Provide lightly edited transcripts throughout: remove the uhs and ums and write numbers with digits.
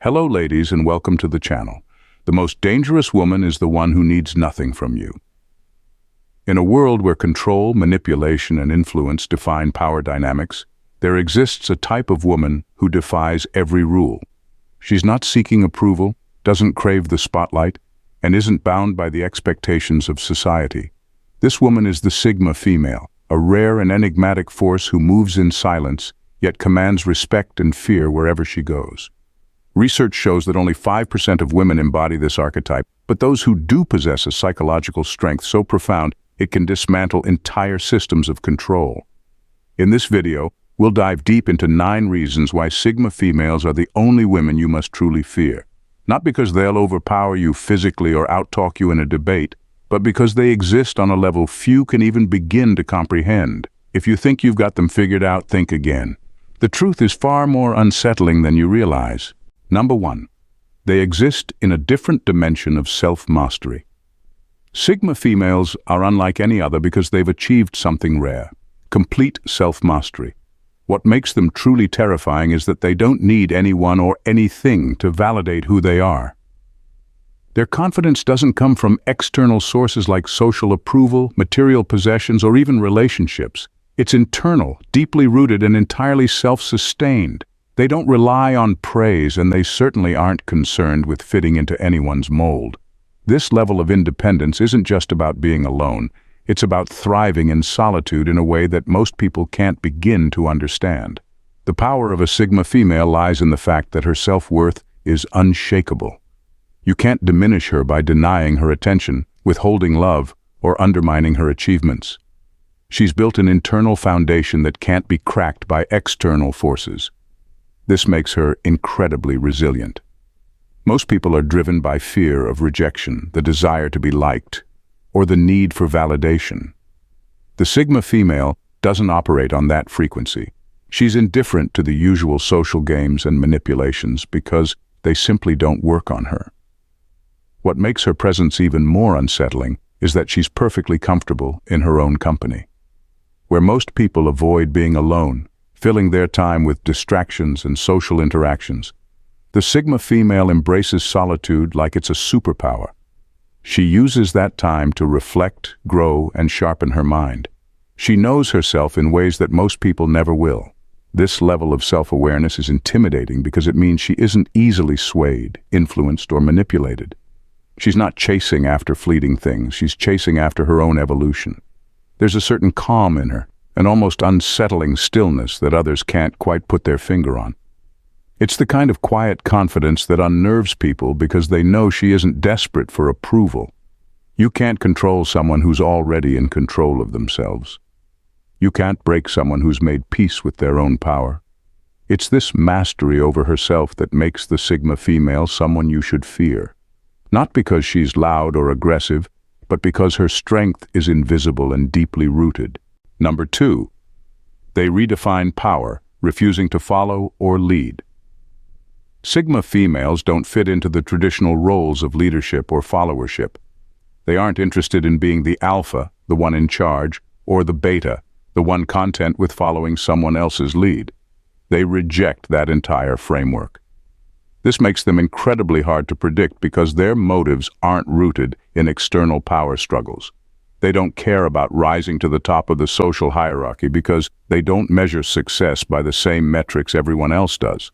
Hello ladies and welcome to the channel. The most dangerous woman is the one who needs nothing from you. In a world where control, manipulation, and influence define power dynamics, there exists a type of woman who defies every rule. She's not seeking approval, doesn't crave the spotlight, and isn't bound by the expectations of society. This woman is the Sigma female, a rare and enigmatic force who moves in silence, yet commands respect and fear wherever she goes. Research shows that only 5% of women embody this archetype, but those who do possess a psychological strength so profound it can dismantle entire systems of control. In this video, we'll dive deep into 9 reasons why Sigma females are the only women you must truly fear. Not because they'll overpower you physically or outtalk you in a debate, but because they exist on a level few can even begin to comprehend. If you think you've got them figured out, think again. The truth is far more unsettling than you realize. Number 1. They exist in a different dimension of self-mastery. Sigma females are unlike any other because they've achieved something rare: complete self-mastery. What makes them truly terrifying is that they don't need anyone or anything to validate who they are. Their confidence doesn't come from external sources like social approval, material possessions, or even relationships. It's internal, deeply rooted, and entirely self-sustained. They don't rely on praise, and they certainly aren't concerned with fitting into anyone's mold. This level of independence isn't just about being alone. It's about thriving in solitude in a way that most people can't begin to understand. The power of a Sigma female lies in the fact that her self-worth is unshakable. You can't diminish her by denying her attention, withholding love, or undermining her achievements. She's built an internal foundation that can't be cracked by external forces. This makes her incredibly resilient. Most people are driven by fear of rejection, the desire to be liked, or the need for validation. The Sigma female doesn't operate on that frequency. She's indifferent to the usual social games and manipulations because they simply don't work on her. What makes her presence even more unsettling is that she's perfectly comfortable in her own company. Where most people avoid being alone, filling their time with distractions and social interactions, the Sigma female embraces solitude like it's a superpower. She uses that time to reflect, grow, and sharpen her mind. She knows herself in ways that most people never will. This level of self-awareness is intimidating because it means she isn't easily swayed, influenced, or manipulated. She's not chasing after fleeting things, she's chasing after her own evolution. There's a certain calm in her, an almost unsettling stillness that others can't quite put their finger on. It's the kind of quiet confidence that unnerves people because they know she isn't desperate for approval. You can't control someone who's already in control of themselves. You can't break someone who's made peace with their own power. It's this mastery over herself that makes the Sigma female someone you should fear. Not because she's loud or aggressive, but because her strength is invisible and deeply rooted. Number 2. They redefine power, refusing to follow or lead. Sigma females don't fit into the traditional roles of leadership or followership. They aren't interested in being the alpha, the one in charge, or the beta, the one content with following someone else's lead. They reject that entire framework. This makes them incredibly hard to predict because their motives aren't rooted in external power struggles. They don't care about rising to the top of the social hierarchy because they don't measure success by the same metrics everyone else does.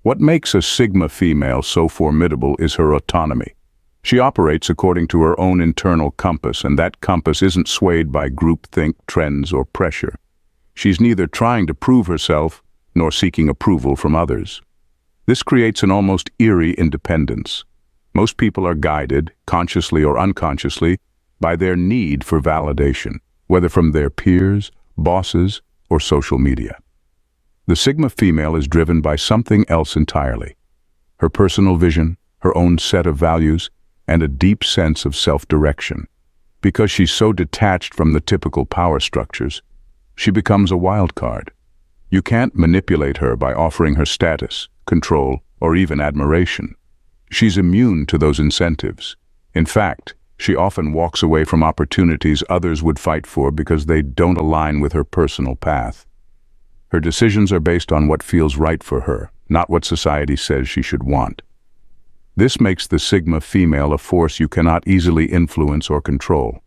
What makes a Sigma female so formidable is her autonomy. She operates according to her own internal compass, and that compass isn't swayed by groupthink, trends, or pressure. She's neither trying to prove herself nor seeking approval from others. This creates an almost eerie independence. Most people are guided, consciously or unconsciously, by their need for validation, whether from their peers, bosses, or social media. The Sigma female is driven by something else entirely: her personal vision, her own set of values, and a deep sense of self-direction. Because she's so detached from the typical power structures, she becomes a wild card. You can't manipulate her by offering her status, control, or even admiration. She's immune to those incentives. In fact, she often walks away from opportunities others would fight for because they don't align with her personal path. Her decisions are based on what feels right for her, not what society says she should want. This makes the Sigma female a force you cannot easily influence or control.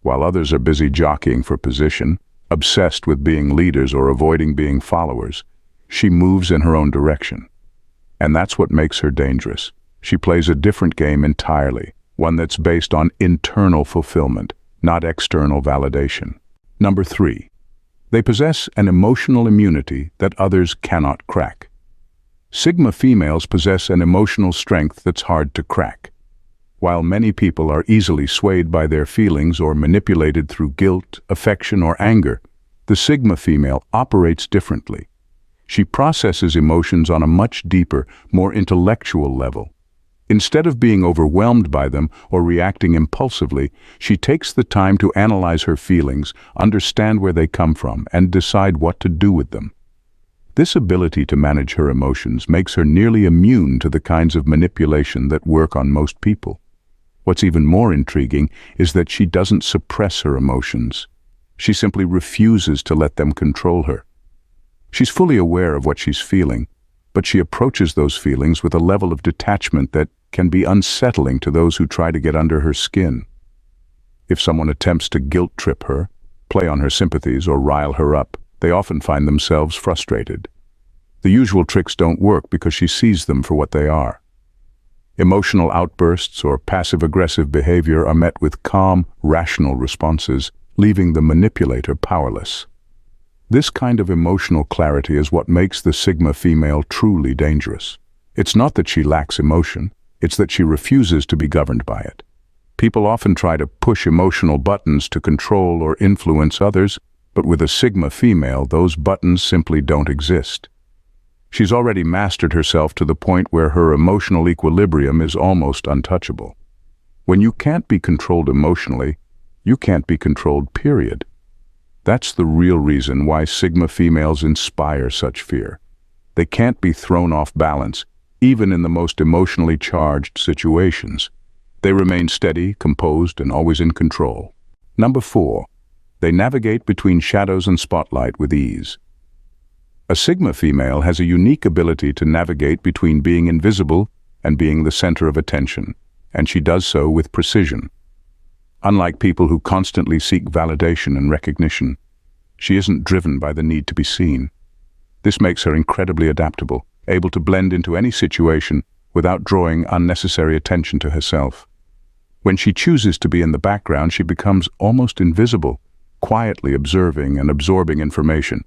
While others are busy jockeying for position, obsessed with being leaders or avoiding being followers, she moves in her own direction. And that's what makes her dangerous. She plays a different game entirely, one that's based on internal fulfillment, not external validation. Number 3. They possess an emotional immunity that others cannot crack. Sigma females possess an emotional strength that's hard to crack. While many people are easily swayed by their feelings or manipulated through guilt, affection, or anger, the Sigma female operates differently. She processes emotions on a much deeper, more intellectual level. Instead of being overwhelmed by them or reacting impulsively, she takes the time to analyze her feelings, understand where they come from, and decide what to do with them. This ability to manage her emotions makes her nearly immune to the kinds of manipulation that work on most people. What's even more intriguing is that she doesn't suppress her emotions. She simply refuses to let them control her. She's fully aware of what she's feeling, but she approaches those feelings with a level of detachment that can be unsettling to those who try to get under her skin. If someone attempts to guilt trip her, play on her sympathies, or rile her up, they often find themselves frustrated. The usual tricks don't work because she sees them for what they are. Emotional outbursts or passive-aggressive behavior are met with calm, rational responses, leaving the manipulator powerless. This kind of emotional clarity is what makes the Sigma female truly dangerous. It's not that she lacks emotion, it's that she refuses to be governed by it. People often try to push emotional buttons to control or influence others, but with a Sigma female, those buttons simply don't exist. She's already mastered herself to the point where her emotional equilibrium is almost untouchable. When you can't be controlled emotionally, you can't be controlled, period. That's the real reason why Sigma females inspire such fear. They can't be thrown off balance, even in the most emotionally charged situations. They remain steady, composed, and always in control. Number 4. They navigate between shadows and spotlight with ease. A Sigma female has a unique ability to navigate between being invisible and being the center of attention, and she does so with precision. Unlike people who constantly seek validation and recognition, she isn't driven by the need to be seen. This makes her incredibly adaptable, able to blend into any situation without drawing unnecessary attention to herself. When she chooses to be in the background, she becomes almost invisible, quietly observing and absorbing information.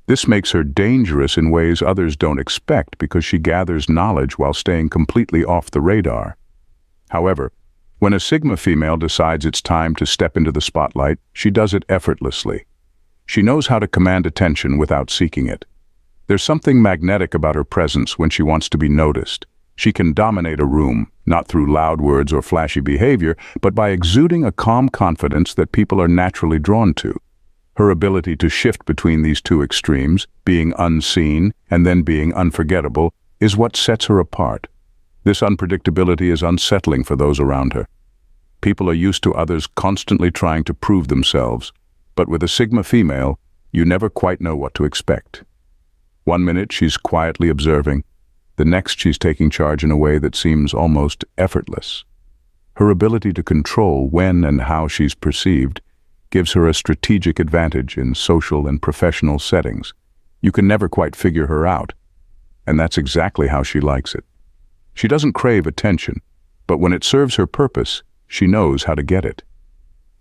This makes her dangerous in ways others don't expect because she gathers knowledge while staying completely off the radar. However, when a Sigma female decides it's time to step into the spotlight, she does it effortlessly. She knows how to command attention without seeking it. There's something magnetic about her presence when she wants to be noticed. She can dominate a room, not through loud words or flashy behavior, but by exuding a calm confidence that people are naturally drawn to. Her ability to shift between these two extremes, being unseen and then being unforgettable, is what sets her apart. This unpredictability is unsettling for those around her. People are used to others constantly trying to prove themselves, but with a Sigma female, you never quite know what to expect. One minute she's quietly observing, the next she's taking charge in a way that seems almost effortless. Her ability to control when and how she's perceived gives her a strategic advantage in social and professional settings. You can never quite figure her out, and that's exactly how she likes it. She doesn't crave attention, but when it serves her purpose, she knows how to get it.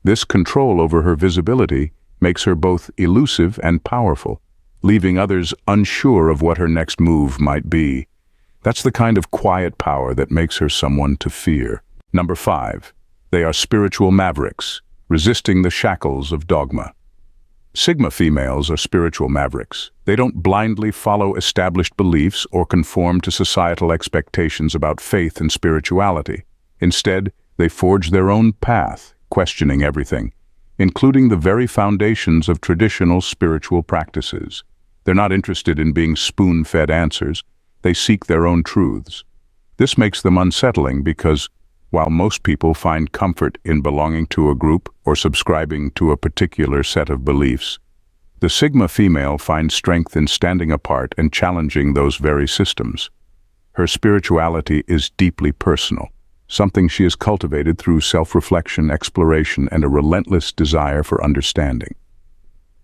This control over her visibility makes her both elusive and powerful, leaving others unsure of what her next move might be. That's the kind of quiet power that makes her someone to fear. Number 5. They are spiritual mavericks, resisting the shackles of dogma. Sigma females are spiritual mavericks. They don't blindly follow established beliefs or conform to societal expectations about faith and spirituality. Instead, they forge their own path, questioning everything, including the very foundations of traditional spiritual practices. They're not interested in being spoon-fed answers. They seek their own truths. This makes them unsettling because, while most people find comfort in belonging to a group or subscribing to a particular set of beliefs, The Sigma female finds strength in standing apart and challenging those very systems. Her spirituality is deeply personal, something she has cultivated through self-reflection, exploration, and a relentless desire for understanding.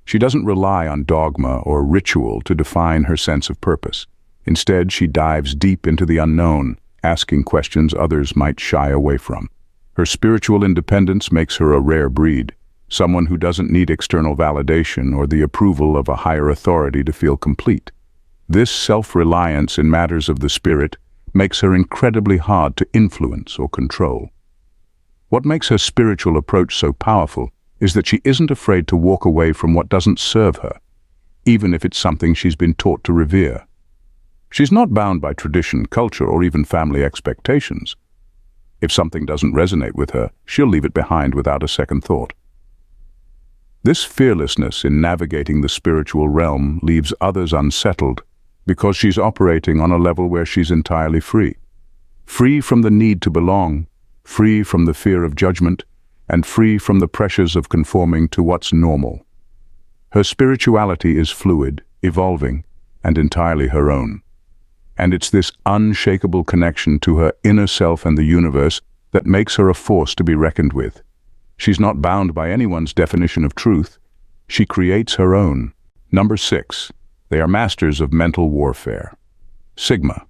She doesn't rely on dogma or ritual to define her sense of purpose. Instead, she dives deep into the unknown, asking questions others might shy away from. Her spiritual independence makes her a rare breed, someone who doesn't need external validation or the approval of a higher authority to feel complete. This self-reliance in matters of the spirit makes her incredibly hard to influence or control. What makes her spiritual approach so powerful is that she isn't afraid to walk away from what doesn't serve her, even if it's something she's been taught to revere. She's not bound by tradition, culture, or even family expectations. If something doesn't resonate with her, she'll leave it behind without a second thought. This fearlessness in navigating the spiritual realm leaves others unsettled because she's operating on a level where she's entirely free. Free from the need to belong, free from the fear of judgment, and free from the pressures of conforming to what's normal. Her spirituality is fluid, evolving, and entirely her own. And it's this unshakable connection to her inner self and the universe that makes her a force to be reckoned with. She's not bound by anyone's definition of truth. She creates her own. Number 6. They are masters of mental warfare. Sigma.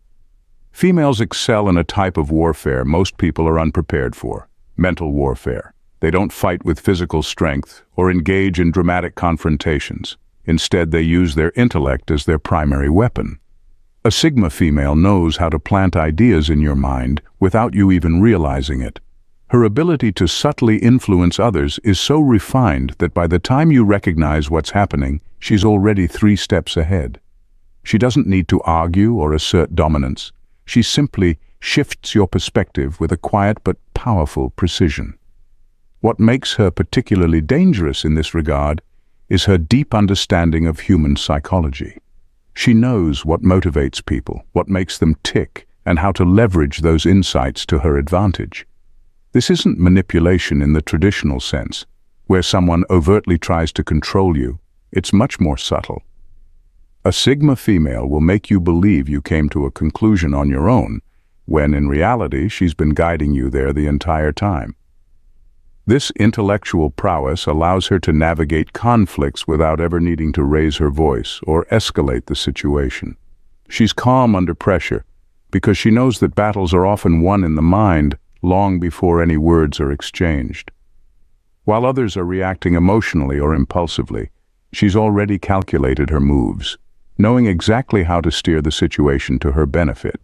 Females excel in a type of warfare most people are unprepared for: mental warfare. They don't fight with physical strength or engage in dramatic confrontations. Instead, they use their intellect as their primary weapon. A Sigma female knows how to plant ideas in your mind without you even realizing it. Her ability to subtly influence others is so refined that by the time you recognize what's happening, she's already 3 steps ahead. She doesn't need to argue or assert dominance. She simply shifts your perspective with a quiet but powerful precision. What makes her particularly dangerous in this regard is her deep understanding of human psychology. She knows what motivates people, what makes them tick, and how to leverage those insights to her advantage. This isn't manipulation in the traditional sense, where someone overtly tries to control you. It's much more subtle. A Sigma female will make you believe you came to a conclusion on your own, when in reality she's been guiding you there the entire time. This intellectual prowess allows her to navigate conflicts without ever needing to raise her voice or escalate the situation. She's calm under pressure because she knows that battles are often won in the mind long before any words are exchanged. While others are reacting emotionally or impulsively, she's already calculated her moves, knowing exactly how to steer the situation to her benefit.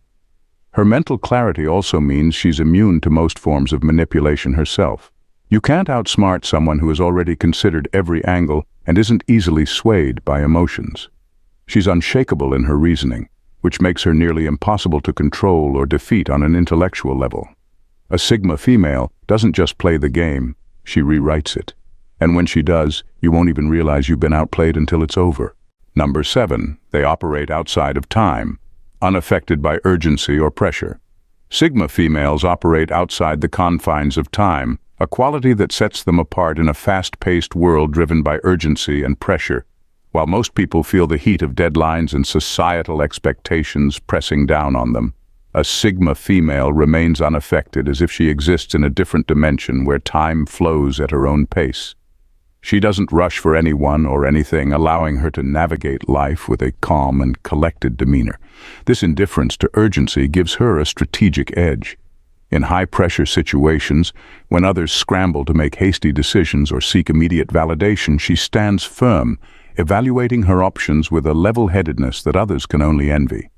Her mental clarity also means she's immune to most forms of manipulation herself. You can't outsmart someone who has already considered every angle and isn't easily swayed by emotions. She's unshakable in her reasoning, which makes her nearly impossible to control or defeat on an intellectual level. A Sigma female doesn't just play the game, she rewrites it. And when she does, you won't even realize you've been outplayed until it's over. Number 7. They operate outside of time, unaffected by urgency or pressure. Sigma females operate outside the confines of time, a quality that sets them apart in a fast-paced world driven by urgency and pressure. While most people feel the heat of deadlines and societal expectations pressing down on them, a Sigma female remains unaffected, as if she exists in a different dimension where time flows at her own pace. She doesn't rush for anyone or anything, allowing her to navigate life with a calm and collected demeanor. This indifference to urgency gives her a strategic edge. In high-pressure situations, when others scramble to make hasty decisions or seek immediate validation, she stands firm, evaluating her options with a level-headedness that others can only envy.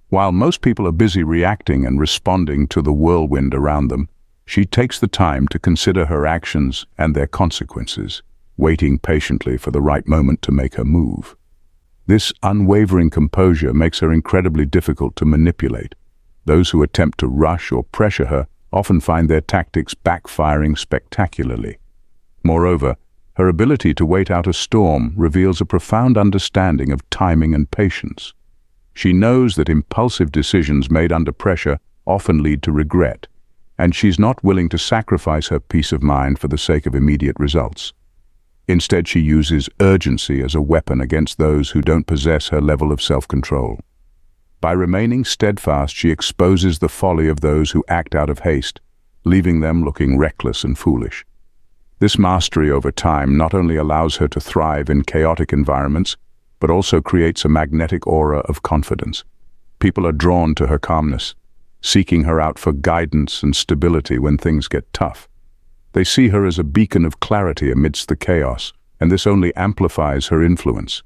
While most people are busy reacting and responding to the whirlwind around them, she takes the time to consider her actions and their consequences, waiting patiently for the right moment to make her move. This unwavering composure makes her incredibly difficult to manipulate. Those who attempt to rush or pressure her often find their tactics backfiring spectacularly. Moreover, her ability to wait out a storm reveals a profound understanding of timing and patience. She knows that impulsive decisions made under pressure often lead to regret, and she's not willing to sacrifice her peace of mind for the sake of immediate results. Instead, she uses urgency as a weapon against those who don't possess her level of self-control. By remaining steadfast, she exposes the folly of those who act out of haste, leaving them looking reckless and foolish. This mastery over time not only allows her to thrive in chaotic environments, but also creates a magnetic aura of confidence. People are drawn to her calmness, seeking her out for guidance and stability when things get tough. They see her as a beacon of clarity amidst the chaos, and this only amplifies her influence.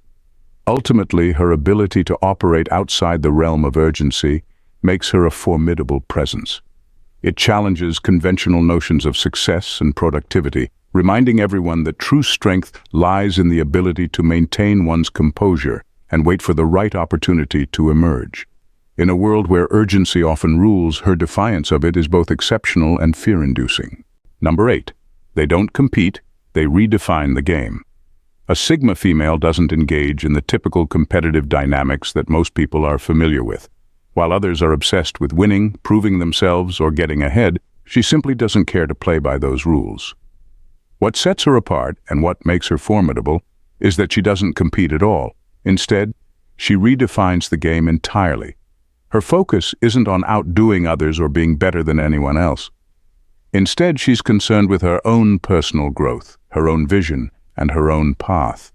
Ultimately, her ability to operate outside the realm of urgency makes her a formidable presence. It challenges conventional notions of success and productivity, reminding everyone that true strength lies in the ability to maintain one's composure and wait for the right opportunity to emerge. In a world where urgency often rules, her defiance of it is both exceptional and fear-inducing. Number 8. They don't compete, they redefine the game. A Sigma female doesn't engage in the typical competitive dynamics that most people are familiar with. While others are obsessed with winning, proving themselves, or getting ahead, she simply doesn't care to play by those rules. What sets her apart, and what makes her formidable, is that she doesn't compete at all. Instead, she redefines the game entirely. Her focus isn't on outdoing others or being better than anyone else. Instead, she's concerned with her own personal growth, her own vision, and her own path.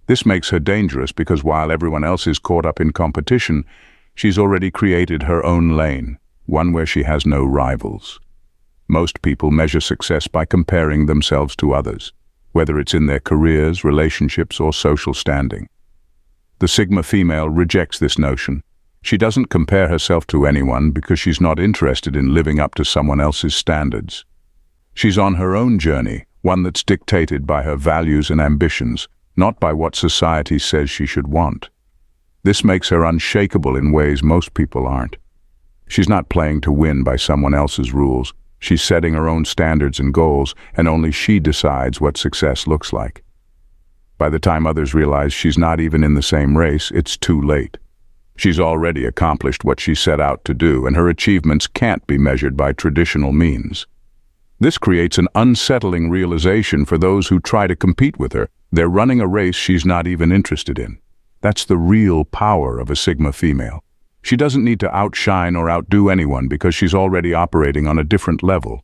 This makes her dangerous because while everyone else is caught up in competition, she's already created her own lane, one where she has no rivals. Most people measure success by comparing themselves to others, whether it's in their careers, relationships, or social standing. The Sigma female rejects this notion. She doesn't compare herself to anyone because she's not interested in living up to someone else's standards. She's on her own journey, one that's dictated by her values and ambitions, not by what society says she should want. This makes her unshakable in ways most people aren't. She's not playing to win by someone else's rules. She's setting her own standards and goals, and only she decides what success looks like. By the time others realize she's not even in the same race, it's too late. She's already accomplished what she set out to do, and her achievements can't be measured by traditional means. This creates an unsettling realization for those who try to compete with her. They're running a race she's not even interested in. That's the real power of a Sigma female. She doesn't need to outshine or outdo anyone because she's already operating on a different level,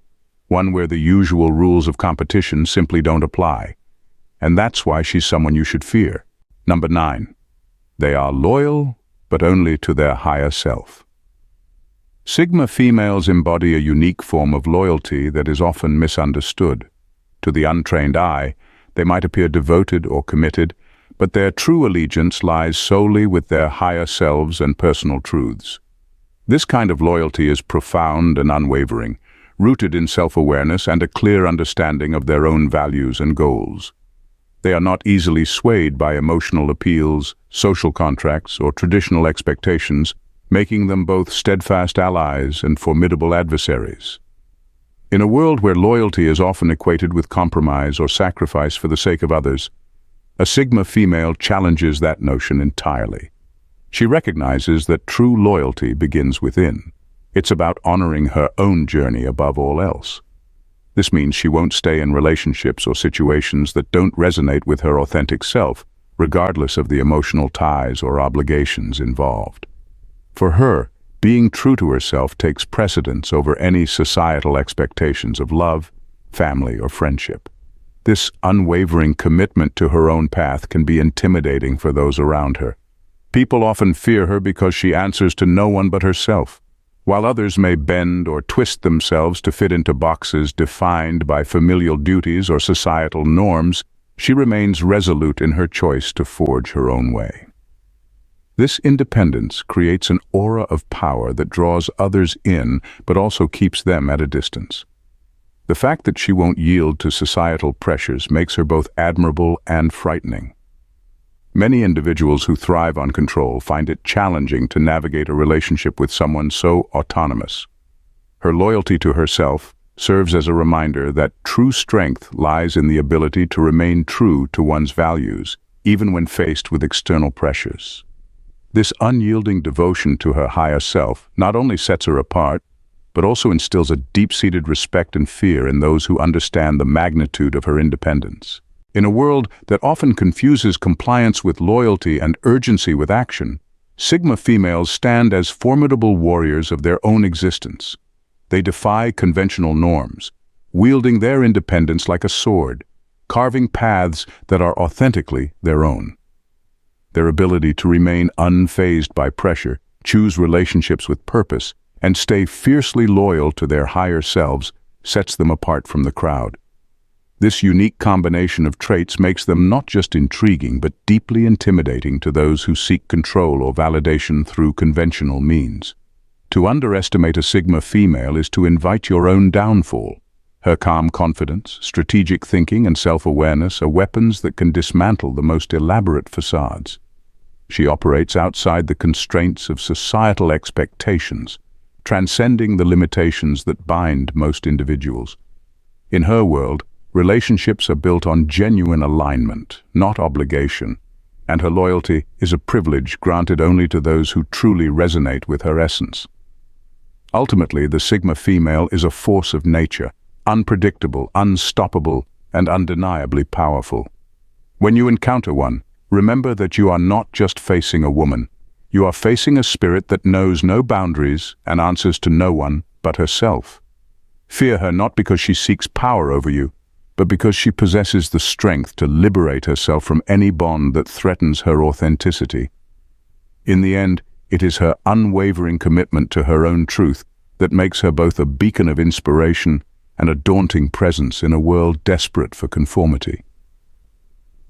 one where the usual rules of competition simply don't apply. And that's why she's someone you should fear. Number 9. They are loyal, but only to their higher self. Sigma females embody a unique form of loyalty that is often misunderstood. To the untrained eye, they might appear devoted or committed, but their true allegiance lies solely with their higher selves and personal truths. This kind of loyalty is profound and unwavering, rooted in self-awareness and a clear understanding of their own values and goals. They are not easily swayed by emotional appeals, social contracts, or traditional expectations, making them both steadfast allies and formidable adversaries. In a world where loyalty is often equated with compromise or sacrifice for the sake of others, a Sigma female challenges that notion entirely. She recognizes that true loyalty begins within. It's about honoring her own journey above all else. This means she won't stay in relationships or situations that don't resonate with her authentic self, regardless of the emotional ties or obligations involved. For her, being true to herself takes precedence over any societal expectations of love, family, or friendship. This unwavering commitment to her own path can be intimidating for those around her. People often fear her because she answers to no one but herself. While others may bend or twist themselves to fit into boxes defined by familial duties or societal norms, she remains resolute in her choice to forge her own way. This independence creates an aura of power that draws others in but also keeps them at a distance. The fact that she won't yield to societal pressures makes her both admirable and frightening. Many individuals who thrive on control find it challenging to navigate a relationship with someone so autonomous. Her loyalty to herself serves as a reminder that true strength lies in the ability to remain true to one's values, even when faced with external pressures. This unyielding devotion to her higher self not only sets her apart, but also instills a deep-seated respect and fear in those who understand the magnitude of her independence. In a world that often confuses compliance with loyalty and urgency with action, Sigma females stand as formidable warriors of their own existence. They defy conventional norms, wielding their independence like a sword, carving paths that are authentically their own. Their ability to remain unfazed by pressure, choose relationships with purpose, and stay fiercely loyal to their higher selves sets them apart from the crowd. This unique combination of traits makes them not just intriguing but deeply intimidating to those who seek control or validation through conventional means. To underestimate a Sigma female is to invite your own downfall. Her calm confidence, strategic thinking, and self-awareness are weapons that can dismantle the most elaborate facades. She operates outside the constraints of societal expectations, transcending the limitations that bind most individuals. In her world, relationships are built on genuine alignment, not obligation, and her loyalty is a privilege granted only to those who truly resonate with her essence. Ultimately, the Sigma female is a force of nature, unpredictable, unstoppable, and undeniably powerful. When you encounter one, remember that you are not just facing a woman. You are facing a spirit that knows no boundaries and answers to no one but herself. Fear her not because she seeks power over you, but because she possesses the strength to liberate herself from any bond that threatens her authenticity. In the end, it is her unwavering commitment to her own truth that makes her both a beacon of inspiration and a daunting presence in a world desperate for conformity.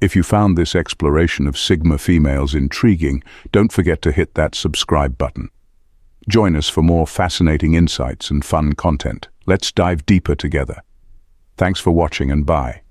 If you found this exploration of Sigma females intriguing, don't forget to hit that subscribe button. Join us for more fascinating insights and fun content. Let's dive deeper together. Thanks for watching and bye.